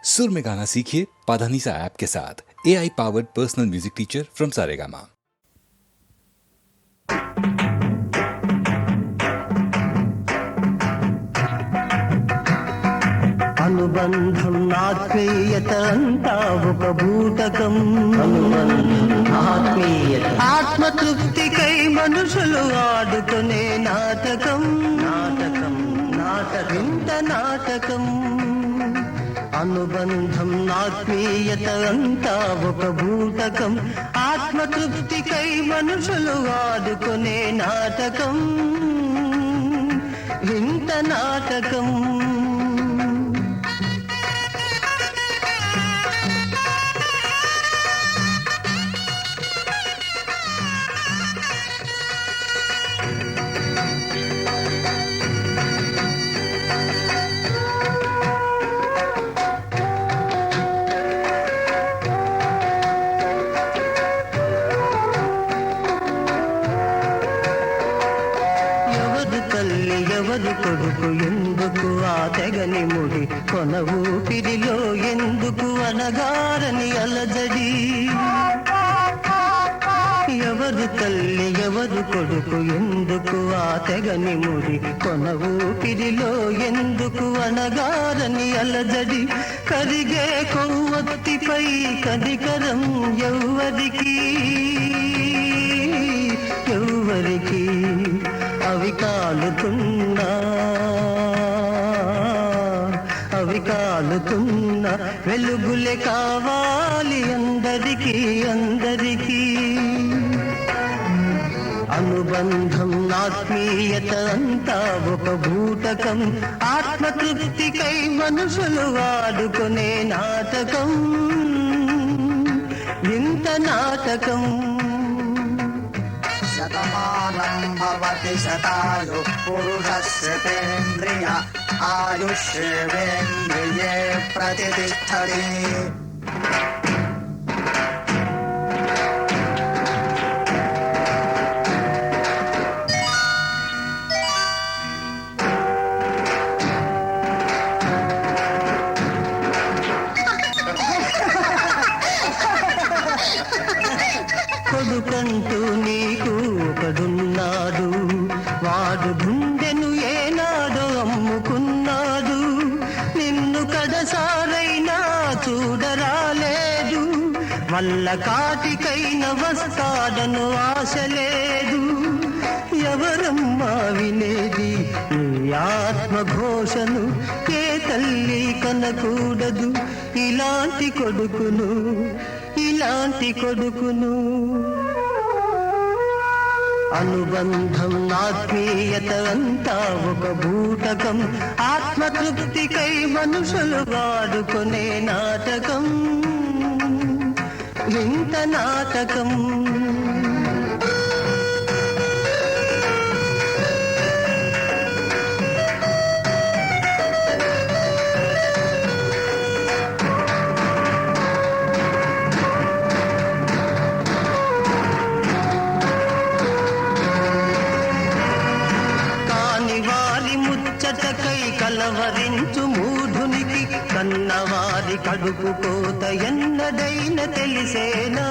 सुर में गाना सीखिए पाधानीसा ऐप के साथ। AI powered personal music teacher from Saregama. అనుబంధం ఆత్మీయత అంతా ఒక భూతకం. ఆత్మీయత ఆత్మతృప్తికై మనుషులు ఆడుకునే నాటకం. నాటకం వింత నాటకం. అనుబంధం ఆత్మీయత అంతా ఒక భూతకం. ఆత్మతృప్తికై మనుషులు ఆడుకునే నాటకం. వింత నాటకం. ఎవరు కొడుకు ఎందుకు ఆ తెగని ముడి కొన ఊపిరిలో ఎందుకు అనగారని అలజడి. ఎవరు తల్లి ఎవరు కొడుకు ఎందుకు ఆ తెగని ముడి కొన ఊపిరిలో ఎందుకు అనగారని అలజడి. కరిగే కొవ్వొత్తిపై కనికరం ఎవ్వరికి ఎవ్వరికి అవి కాలుతున్నా వెలుగులే కావాలి అందరికీ అందరికీ. అనుబంధం ఆత్మీయత అంతా ఒక భూతకం. ఆత్మతృప్తికై మనుషులు వాడుకునే నాటకం. వింత నాటకం. శతమానం భవతి శతాయు పురుషస్యేంద్రియ ఆయుష్యేంద్రియే ప్రతిష్టతి. కొడుకంటూ నీకు ఒకడున్నాడు. వాడు గుండెను ఏనాడో అమ్ముకున్నాడు. నిన్ను కడసారైనా చూడరాలేదు. వల్ల కాటికైన వస్తాడను ఆశ లేదు. ఎవరమ్మా వినేది నీ ఆత్మఘోషను? ఏ తల్లి కనకూడదు ఇలాంటి కొడుకును ఇలాంటి కొడుకును. అనుబంధం ఆత్మీయత అంతా ఒక భూతకం. ఆత్మతృప్తికై మనుషులు వాడుకునే నాటకం. వింత నాటకం. ముచ్చటకై కలవరించు మూఢునికి కన్నవారి కడుపు కోత ఎన్నడైన తెలిసేనా?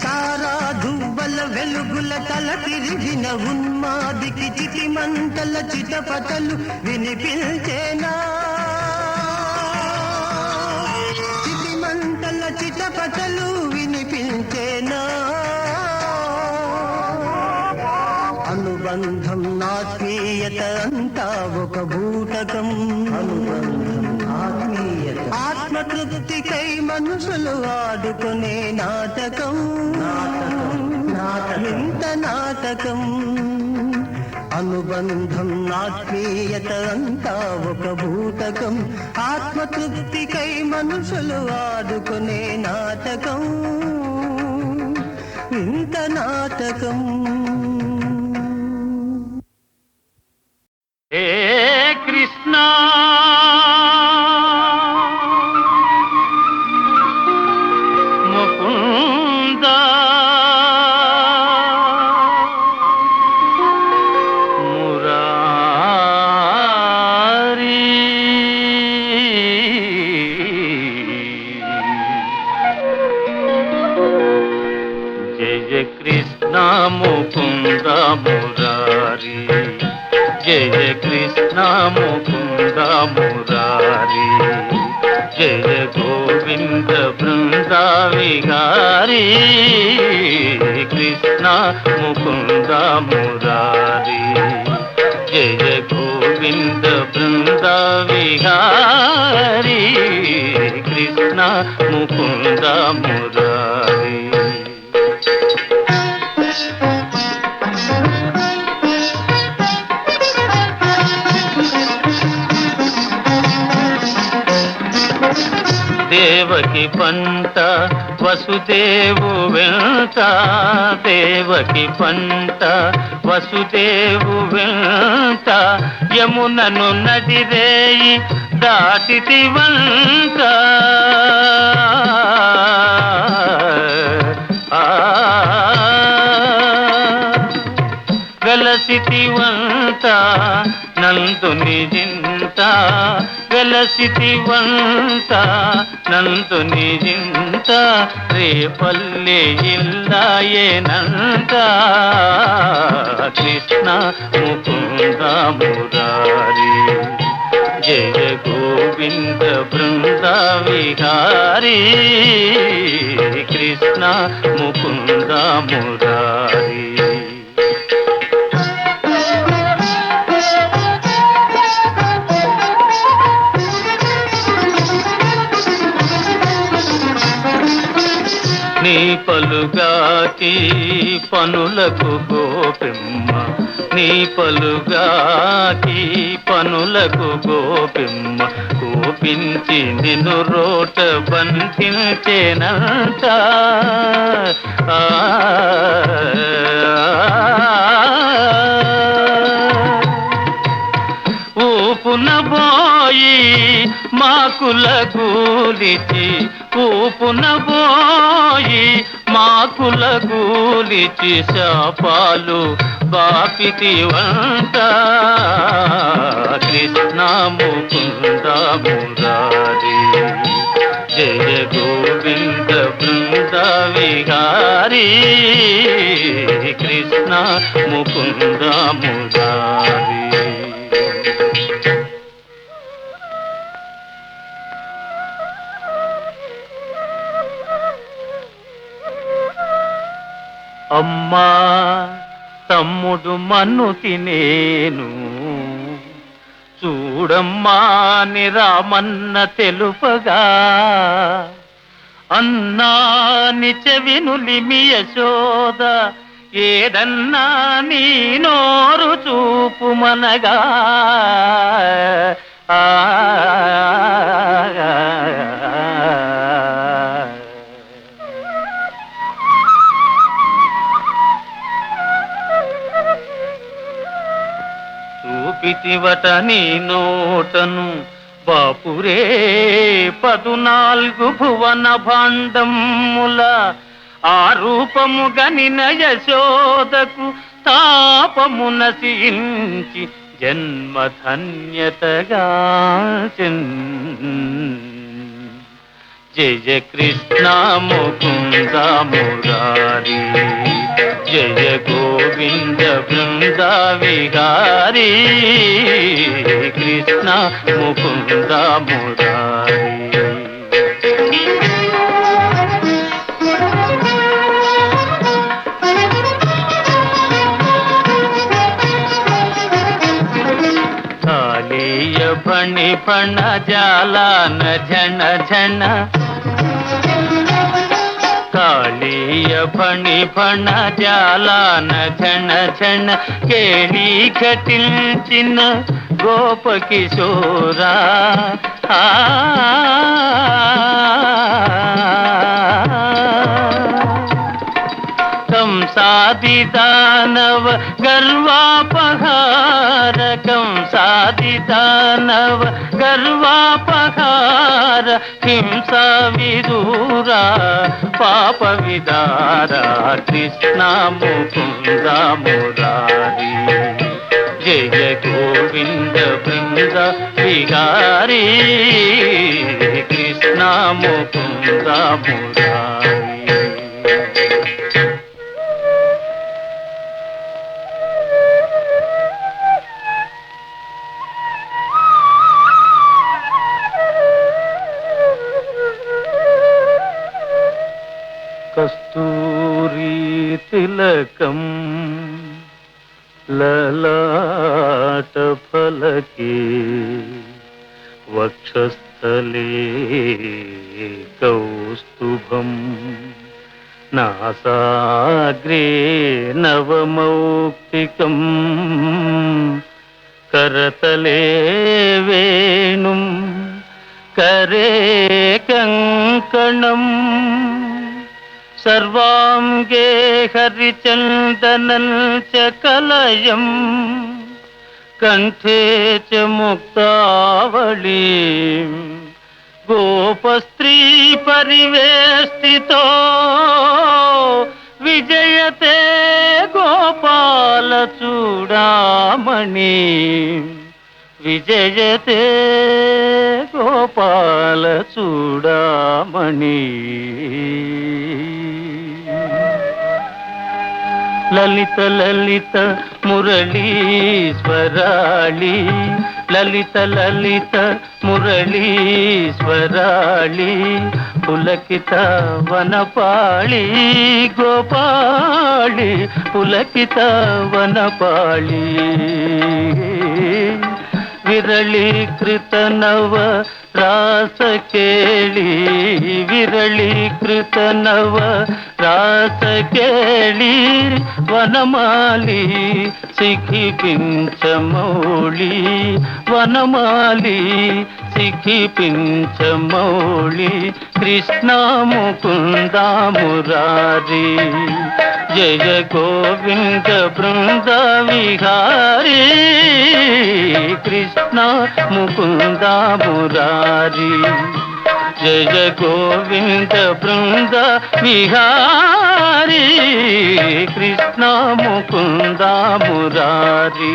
తారా దువ్వల వెలుగుల తల తిరిగిన ఉన్మాదికి చిటి మంటల చిటపటలు వినిపించేనా? చిటి మంటల చిటపటలు వినిపించేనా? అనుబంధం ఆత్మీయత అంతా ఒక భూతకం. అనుబంధం ఆత్మీయత ఆత్మతృప్తికై మనుషులు ఆడుకునే నాటకం. వింత నాటకం. అనుబంధం ఆత్మీయత అంతా ఒక భూతకం. ఆత్మతృప్తికై మనుషులు ఆడుకునే నాటకం. వింత నాటకం. హే కృష్ణ ముకుంద మురారి జయ గోవింద బృంద విహారీ కృష్ణ ముకుంద మురారి జయ గోవింద బృంద విహారీ కృష్ణ ముకుంద మురారి దేవకి పంట వసుదేవు వెంట దేవకి పంట వసుదేవు వెంట యమునను నదిరేయి దాటితి వంట వెలసితి వంట నందుని జింత వెలసితి వంట నందుని జింత రేపల్లె ఇల్లాయేనంత కృష్ణ ముకుంద మురారి జయ గోవింద బృంద విహారీ కృష్ణ ముకుంద మురారి నీ పలుగాకి పనులకు గోపిమ్మ నీ పలుగాకి పనులకు గోపిమ్మ కోపించి నిన్ను రోట బంధించేనంట ఊపున పోయి మాకుల గూలిచి ఊపున పోయి మాకుల గూలిచి శాపాలు బాపితి వంట కృష్ణ ముకుంద మురారి జయ గోవింద బృంద విహారీ కృష్ణ ముకుంద మురారి అమ్మా తమ్ముడు మన్నుకి నేను చూడమ్మా ని రామన్న తెలుపగా అన్నాని చెవినులిమి యశోద ఏదన్నా నీ నోరు చూపుమనగా చూపితివట నీ నోటను బాపురే 14 భువన భాండముల ఆ రూపము గనిన యశోదకు తాపము నశించి జన్మధన్యతగా జయ కృష్ణ ముకుంద మురారి జయ గోవింద బృంద విహారీ కృష్ణ ముకుంద మురారి కాళీయ ఫణి ఫణ జాలాన ఝణ ఝణ కాళీయ ఫణి ఫణ జాలాన ఝణ ఝణ కేళీ ఘటించిన గోపకిశోరా కంసాది దానవ గర్వాపహార కంసాది దానవ గర్వాపహార హింసా విదూరా పాప విదార కృష్ణ ముకుంద మురారి జయ గోవింద బృంద విహారీ కృష్ణ ముకుంద మురారి తిలకం లలాటఫలకే వక్షస్థలే కౌస్తుభం నాసాగ్రే నవమౌక్తికం కరతలే వేణుం करे कंकणम सर्वांगे हरिचंदनं च कलयम कंठे च मुक्तावलीं गोपस्त्री परिवेष्टितो विजयते गोपाल चूडामणि विजयते गोपाल चूडामणि ललित ललित मुरलीश्वराळि ललित ललित मुरलीश्वराळि पुलकित वनपाळि गोपाळि पुलकित वनपाळि विरलीकृत नव रास केळी विरलीकृत नव रास केळी वनमाली सिखी पिंचमौळी वनमाली सिखी पिंचमौळी कृष्ण मुकुंद मुरारी जय गोविंद बृंद विहारी कृष्ण मुकुंद मुरारी जय गोविंद बृंद विहारी कृष्ण मुकुंद मुरारी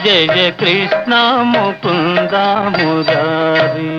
जय कृष्ण मुकुंद मुरारी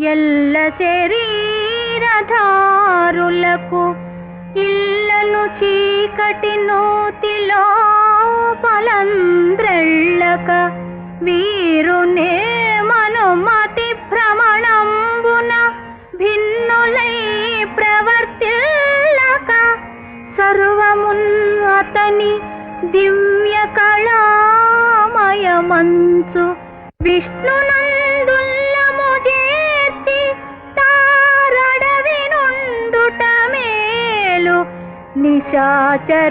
ఎల్ల శరీరధారులకు ఇళ్ళను చీకటి నూతిలో పలంద్రెళ్ళక వీరునే మనుమతి భ్రమణంబున భిన్నులై ప్రవర్తిల్లక సర్వమున్ అతని దివ్య కళామయమంచు విష్ణునందుల్లము చేర్చి తారడవి నుండుట మేలు నిశాచరాగ్రణి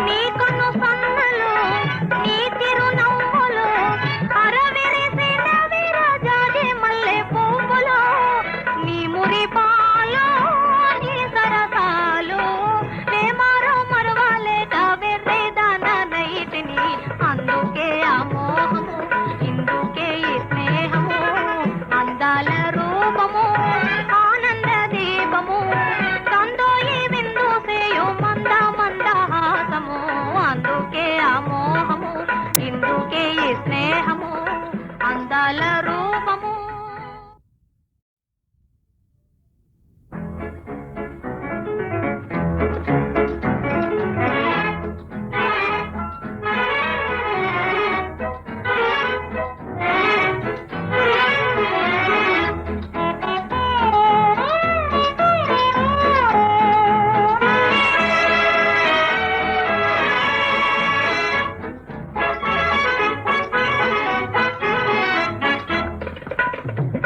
నీ కన్ను సన్నలు నీ తిరునవ్వులు అరవిరిసిన విరజాజి మల్లె పువ్వులు నీ మురిపాలు నీ సరసాలు నే మరువలేక వెర్రిదాననైతిని అందుకే ఆ మోహము ఇందుకే ఈ స్నేహము అందాల రూపము ఆనంద దీపము సందోయి విందు సేయు మంద మందహాసము అందుకే ఆ మోహము ఇందుకే ఈ స్నేహము అందాల రూపము.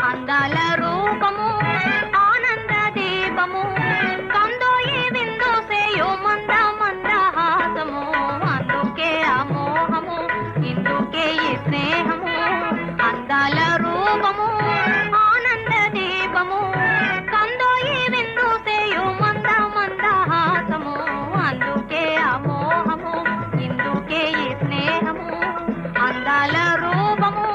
అందాల రూపము ఆనంద దీపము కందోయి విందు సేయు మంద మందహాసము అందుకే ఆ మోహము ఇందుకే ఈ స్నేహము అందాల రూపము ఆనంద దీపము కందోయి విందు సేయు మంద మందహాసము అందుకే ఆ మోహము ఇందుకే ఈ స్నేహము అందాల రూపము.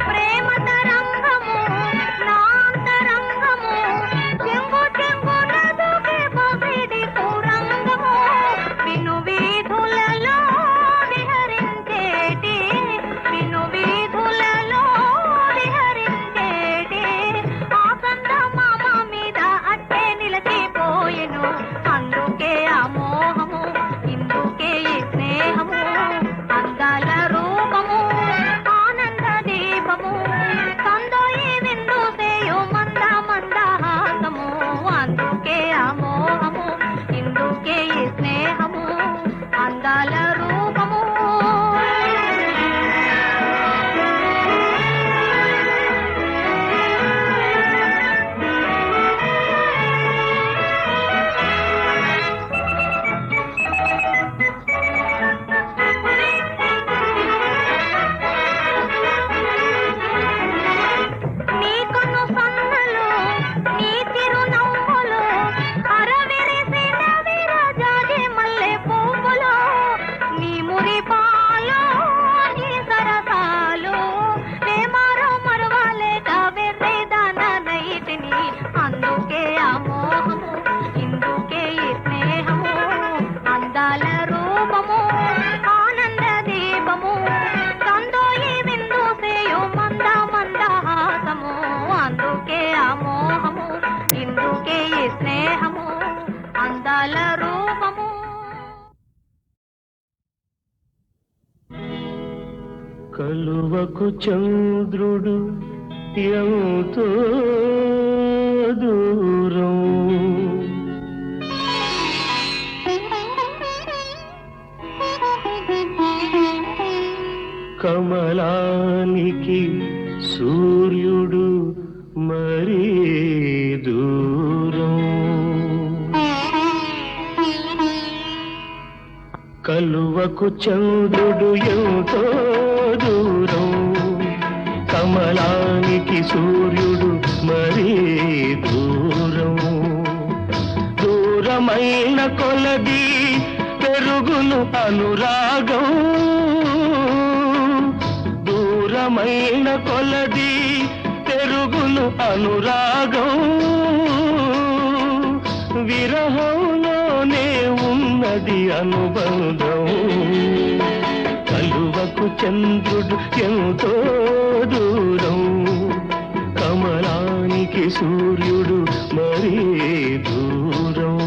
ప్రేమ తరంగము నాంతరంగము చెంగు చెంగున దూకే పసిడి కురంగము విను వీధులలో విహరించేటి విను వీధులలో విహరించేటి ఆ సందమామ మీద అట్టే నిలిచిపోయెను అందుకే ఆ మోహము ఇందుకే ఈ స్నేహము అందాల రూపము ఆనంద దీపము సందోయి విందు సేయు మంద మందహాసము అందుకే ఆ మోహము ఇందుకే ఈ స్నేహము అందాల రూపము. నీ కన్ను సన్నలు నీ తిరునవ్వులు అరవిరిసిన విరజాజి మల్లె పువ్వులు నీ మురిపాలు నీ సరసాలు నే మరువలేక వెర్రిదాననైతిని అందుకే ఆ మోహము ఇందుకే ఈ స్నేహము అందాల రూపము ఆనంద దీపము సందోయి విందు సేయు మంద మందహాసము అందుకే ఆ మోహము ఇందుకే ఈ స్నేహము అందాల రూపము. కలువకు చంద్రుడు ఎంతో దూరం కమలానికి సూర్యుడు మరీ దూరం కలువకు చంద్రుడు ఎంతో దూరం కమలానికి సూర్యుడు మరీ దూరం దూరమైన కొలది పెరుగును అనురాగం దూరమైన కొలది పెరుగును అనురాగం విరహంలోనే ఉన్నది అనుబంధం కలువకు చంద్రుడు ఎంతో దూరం కమలానికి సూర్యుడు మరీ దూరం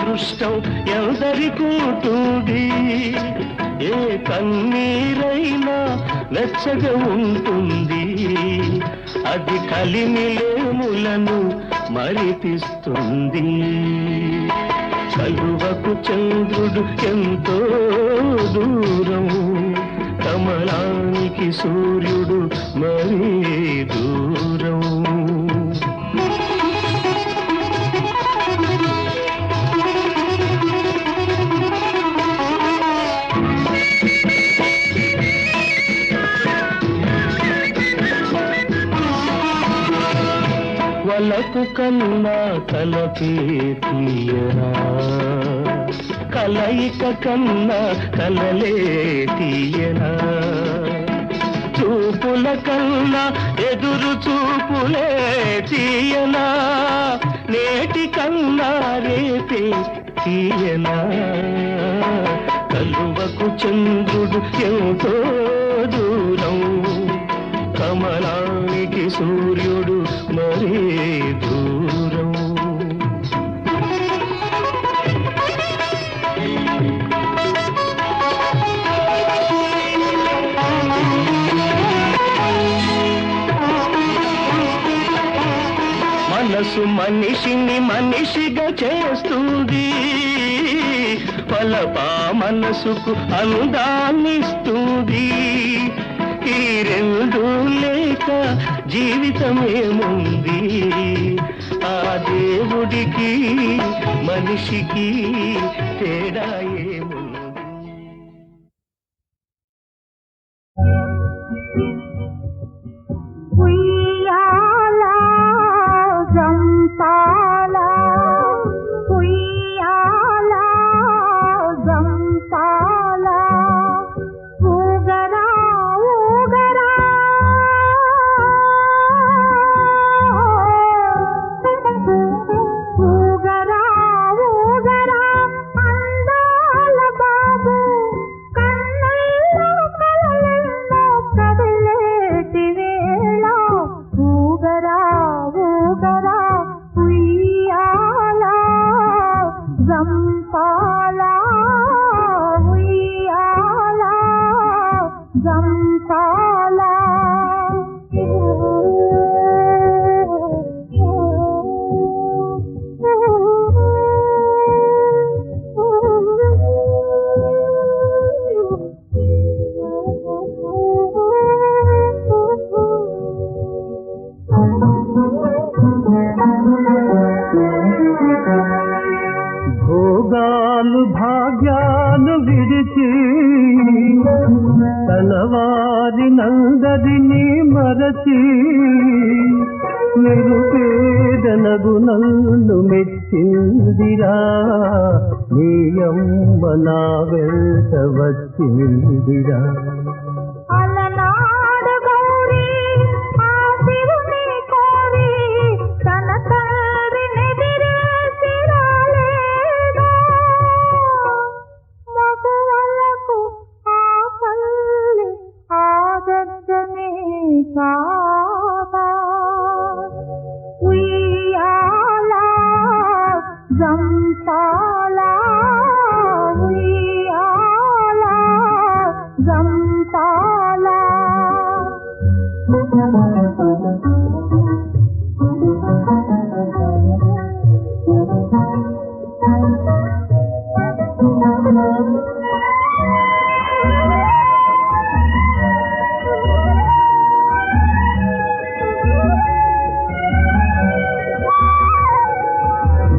అదృష్టం ఎందరికుంటుంది ఏ కన్నీరైనా వెచ్చగా ఉంటుంది అది కలిమిలేములను మరిపిస్తుంది చలువకు చంద్రుడు ఎంతో దూరం కమలానికి సూర్యుడు మరీ దూరం వలపు కన్నా తలపే తీయరా కలయిక కన్నా కలలే తీయరా చూపుల కన్నా ఎదురు చూపులే తీయనా నేటి కన్నా రేపే తీయనా కలువకు చంద్రుడు ఎంతో దూరం కమలానికి సూర్యుడు మరీ దూరం మనసు మనిషిని మనిషిగా చేస్తుంది పలపా మనసుకు అందాన్నిస్తుంది ఈ రెండు లేక జీవితమేముంది ఆ దేవుడికి మనిషికి తేడా ఏముంది ఉయ్యాలా జంపాలా ఉయ్యాలా జంపాలా ఊగరా ఊగరా ఊగరా ఊగరా అందాల బాబు కన్నుల్లో కలలెన్నో కదిలేటి వేళ ఊగరా ఊగరా ఉయ్యాలా జంపాలా ఉయ్యాలా జంపాలా భోగాలు భాగ్యాలు విడిచి తన వారినందరినీ మరచి నిరుపేదనగు నన్ను మెచ్చిందిరా నీ అమ్మ నా వెంట వచ్చిందిరా అలనాడు గౌరీ ఆ శివుని కోరి తన తండ్రినెదిరేసి రాలేదా మగవాళ్ళకు ఆ తల్లి ఆదర్శమే కాదా ఉయ్యాలా జంపాలా ఉయ్యాలా జంపాలా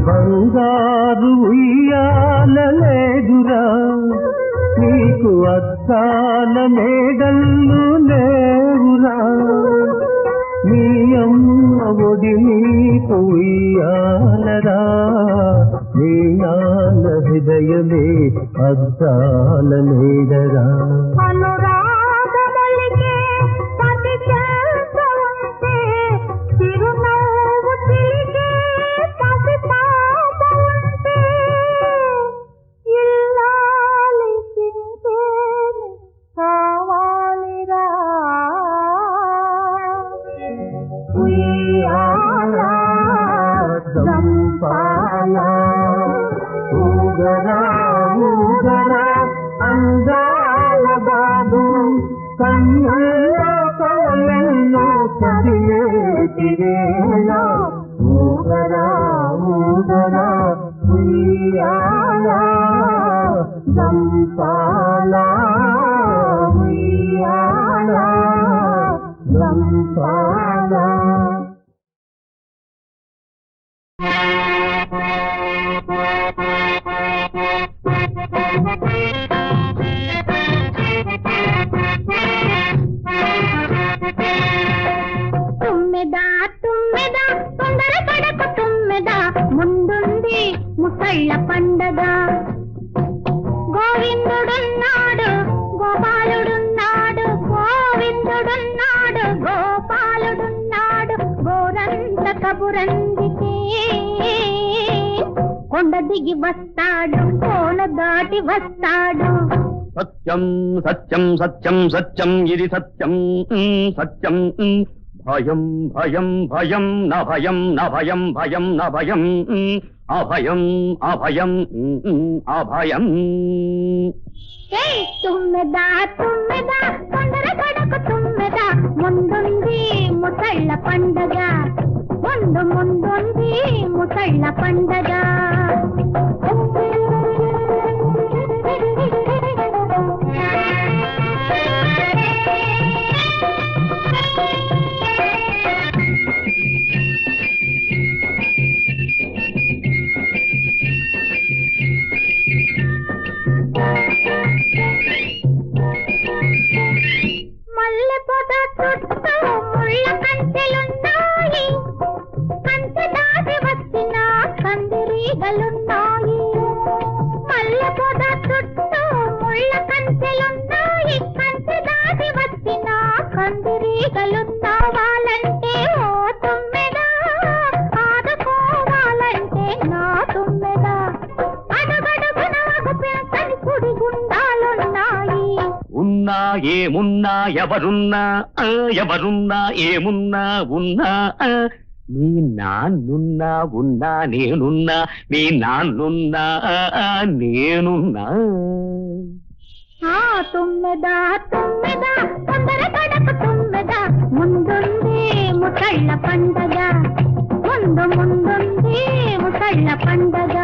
బంగారు ఉయ్యాలలేదురా నీకు అద్దాల మేడల్లు లేవురా నీ అమ్మ ఒడి నీకు ఉయ్యాలరా నీ నాన్న హృదయమే అద్దాల మేడరా అనురాగమలికే పతి చెంత ఉంటే చిరునవ్వు చిలికే పసి పాప ఉంటే ఇల్లాలి చింతేనే కావాలిరా ఉయ్యాలా జంపాలా ఊగరా ఊగరా అందాల బాబు కన్నుల్లో కలలెన్నో కదిలేటి వేళ ఊగరా ఊగరా ఉయ్యాలా దంపాలా ఉయ్యాలా దంపాలా. తుమ్మెదా తుమ్మెదా తొందర పడకు తుమ్మెదా ముందుంది ముసళ్ళ పండగ గోవిందుడున్నాడు గోపాలుడున్నాడు గోవిందుడున్నాడు గోపాలుడున్నాడు గోరంత కబురందితే కొండ దిగి వస్తాడు కోన దాటి వస్తాడు సత్యం సత్యం సత్యం సత్యం ఇది సత్యం సత్యం భయం భయం భయం న భయం న భయం భయం న భయం అభయం అభయం అభయం. తుమ్మెదా తుమ్మెదా తొందర పడకు తుమ్మెదా ముందుంది ముసళ్ళ పండగ ముందుంది ముసళ్ళ పండగ మల్లె పొద చుట్టూ ముళ్ళ కంచెలున్నాయి కంచె దాటి వచ్చిన కందిరీగలున్నాయి మల్లె పొద చుట్టూ ముళ్ళ కంచెలున్నాయి కంచె దాటి వచ్చిన కందిరీగలున్నావాలంటే ఓ తుమ్మెదా ఆదుకోవాలంటే నా తుమ్మెదా అడుగడుగున పెంచని కుడి గుండాలున్నాయి ఉన్నా ఏమున్నా ఎవరున్నా ఎవరున్నా ఏమున్నా ఉన్నా నీ నాన్నున్నా ఉన్నా నేనున్నా నీ నాన్నున్నా నేనున్నా. తుమ్మెదా తుమ్మెదా తొందర పడకు తుమ్మెదా ముందుంది ముసళ్ళ పండగ ముందుంది ముసళ్ళ పండగ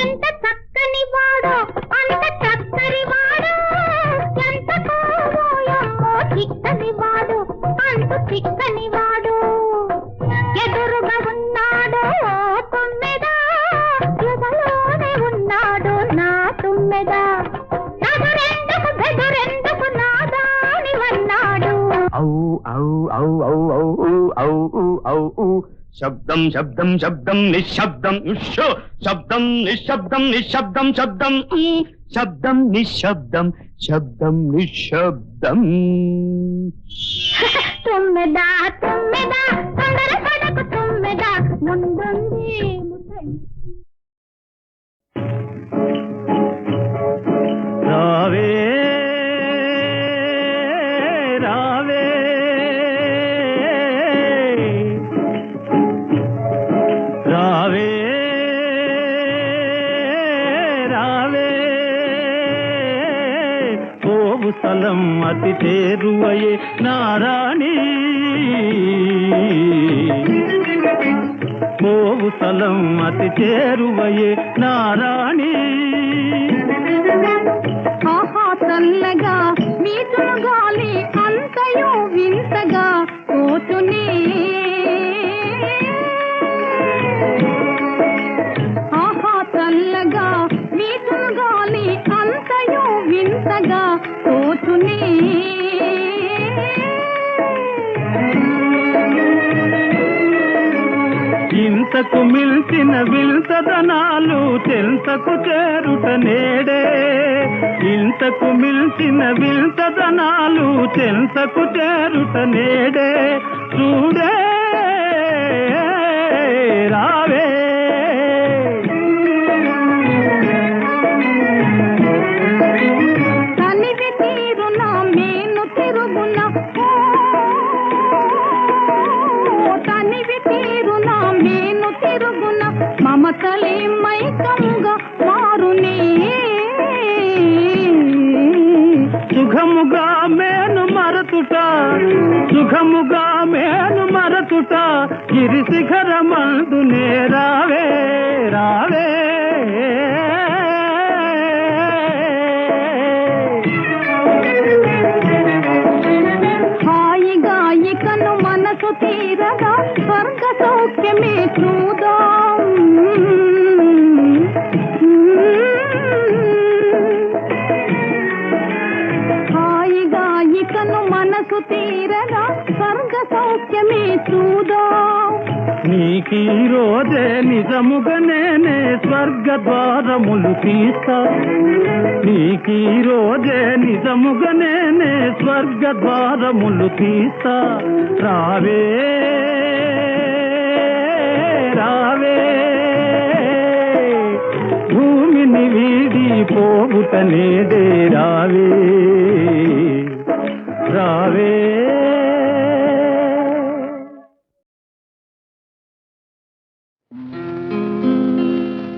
ఎంత చక్కని వాడో అంత చక్కని వాడు ఎంత కోవోయమ్మో చిక్కని వాడు అంత చిక్కని వాడు ఎదురుగా ఉన్నాడు ఓ తుమ్మెదా ఎదలోనే ఉన్నాడు నా తుమ్మెదా నదురెందుకు బెదురెందుకు నాదానివన్నాడు ఔ ఔ ఔ ఔ ఔ ఔ ఔ శబ్దం శబ్దం శబ్దం నిశ్శబ్దం శబ్దం నిశ్శబ్దం నిశ్శబ్దం శబ్దం శబ్దం నిశ్శబ్దం శబ్దం నిశ్శబ్దం. తుమ్మెదా తుమ్మెదా తొందర పడకు తుమ్మెదా ముందుంది రావే రావే రావే రావే పోవు స్థలం అతి చేరువయే నారాణి పోవు స్థలం అతి చేరువయే నారాణి ఆహా చల్లగా మీతులు గాలి అంతయు వింతగా పోతునే ఆహా చల్లగా మీతులు గాలి అంతయు వింతగా పోతునే ఇంతకు మిల్చిన విల్సదనాలు చెంతకు చేరుట నేడే ఇంతకు మిల్చిన విల్సదనాలు చెంతకు చేరుట నేడే చూడే రావే కని తిరుగున తనివి తీరున మేను తిరుగున మమతలే మైకంగా మారునే సుఖముగా మేను మరతుట సుఖముగా మేను మరతుట గిరి శిఖరమందునే రావే రావే హాయిగా ఇకను మనసు తీరగా స్వర్గ సౌఖ్యమే చూదాం హాయిగా ఇకను మనసు తీరగా స్వర్గ సౌఖ్యమే చూదాం నీకీ రోజే నిజముగా నేనే స్వర్గ ద్వారములు తీస్తా నీకీ రోజే నిజముగా నేనే స్వర్గ ద్వారములు తీస్తా రావే రావే భూమిని వీడి పోవుట నేడే రావే రావే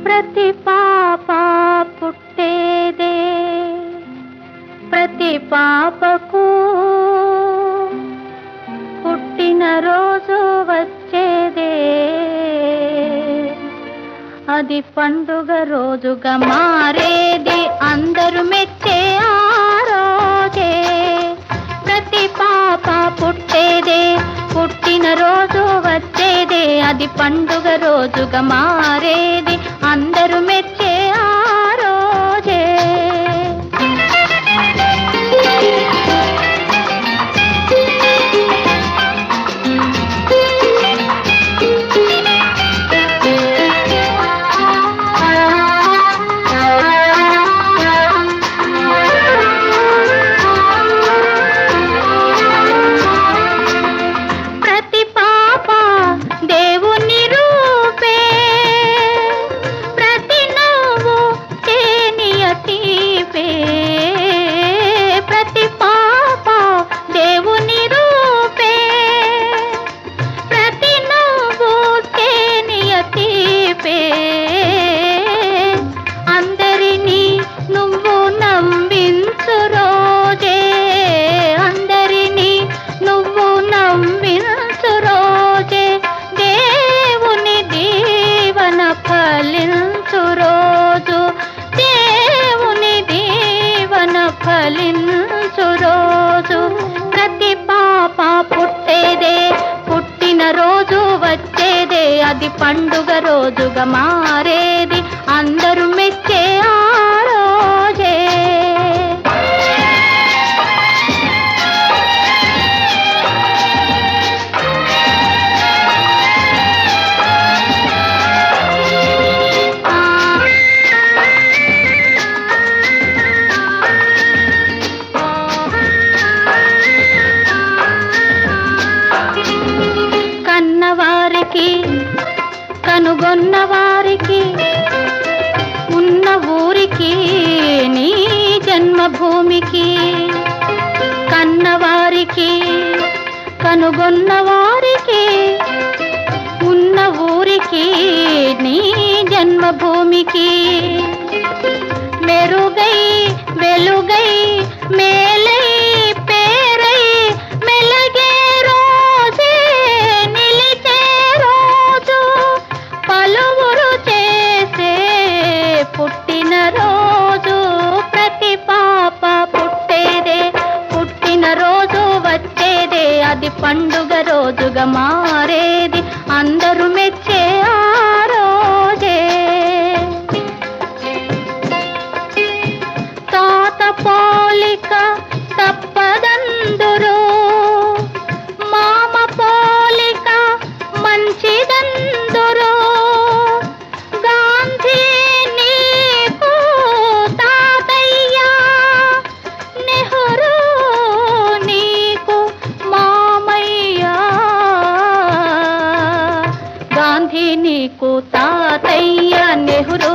ప్రతి పాప పుట్టేదే ప్రతి పాపకు పుట్టిన రోజు వచ్చేదే అది పండుగ రోజుగా మారేది అందరూ మెచ్చే ఆ రోజే ప్రతి పాప పుట్టేదే పుట్టిన రోజు వచ్చేదే అది పండుగ రోజుగా మారేది అందరూ మెచ్చే ఆ రోజే ఫలించు రోజు ప్రతి పాప పుట్టేదే పుట్టిన రోజు వచ్చేదే అది పండుగ రోజుగా మారేది అందరూ మెచ్చే ఆ రోజే కనుగొన్న వారికి ఉన్న ఊరికి నీ జన్మభూమికి కన్నవారికి కనుగొన్న వారికి ఉన్న ఊరికి నీ జన్మభూమికి మెరుగై వెలుగై మేలై పేరై మెలగే రోజే నిలిచే రోజు పలువురు చేసే పుట్టిన రోజు ప్రతి పాప పుట్టేదే పుట్టిన రోజు వచ్చేదే అది పండుగ రోజుగా మారేది అందరూ మెచ్చే ఆ రోజే తాత పోలిక తప్పదందురు మామ పోలిక మంచిదందురు గాంధీ నీకు తాతయ్య నెహ్రూ నీకు మామయ్య గాంధీ నీకు తాతయ్య నెహ్రూ